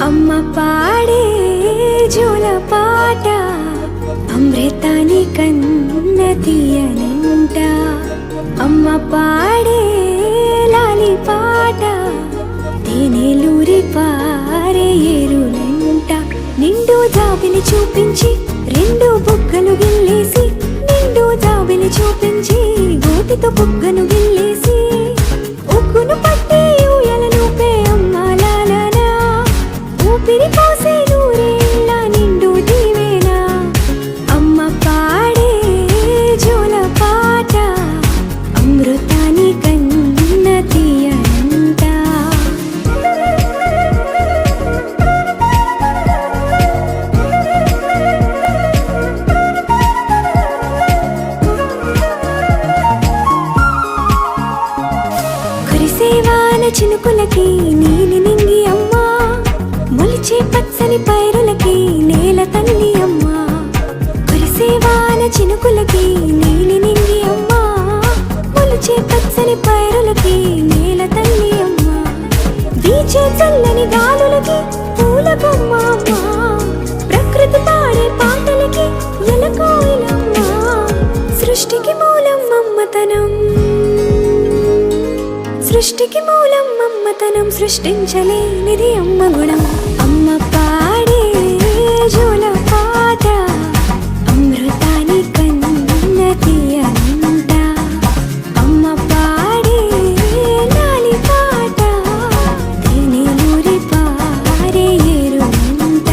అమ్మ పాడే జోల పాట అమృతాని కన్న తీయనంట. అమ్మ పాడే లాలి పాట తేనెలూరి పారే ఏరులంట. నిండు జాబిలి చూపించి రెండు బుగ్గలు గిల్లేసి, నిండు జాబిలి చూపించి గోటితో బుగ్గను గిల్లేసి, ఉగ్గును పట్టి ఊయలను పే అమ్మ లాలనా, ఊపిరి పోసే నూరేళ్ళ నిండు దీవేనా. అమ్మ పాడే జోల పాట అమృతాని కన్న తీయనంట. కురిసేవాన చినుకులకి నీలి నింగి అమ్మా, మొలిచే పచ్చని పైరులకి నేల తల్లి అమ్మా. కురిసేవాన చినుకులకి నీలి నింగి అమ్మా, మొలిచే పచ్చని పైరులకి నేల తల్లి అమ్మా. వీచే చల్లని గాలులకి పూల బొమ్మ అమ్మా, ప్రకృతి పాడే పాటలకి ఎలకోయిలమ్మా. సృష్టికి మూలం మమ్మతనం, సృష్టికి మూలం మమ్మతనం, సృష్టించలేనిది అమ్మ గుణం. అమ్మ పాడే జోల పాట అమృతాని కన్న తీయనంట. అమ్మ పాడే లాలి పాట తేనెలూరి పారే ఏరులంట.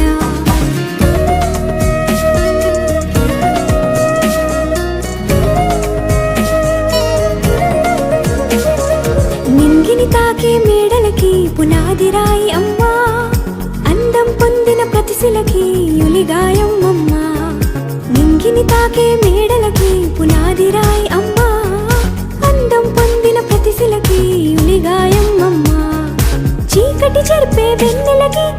నింగిని తాకే మేడలకి పునాది రాయి అమ్మా, అందం పొందిన ప్రతిశిలకి యులిగాయం అమ్మా. నింగిని తాకే మేడలకి పునాది రాయి అమ్మా, అందం పొందిన ప్రతిశిలకి యులిగాయం అమ్మా. చీకటి చెరిపే వెన్నెలకి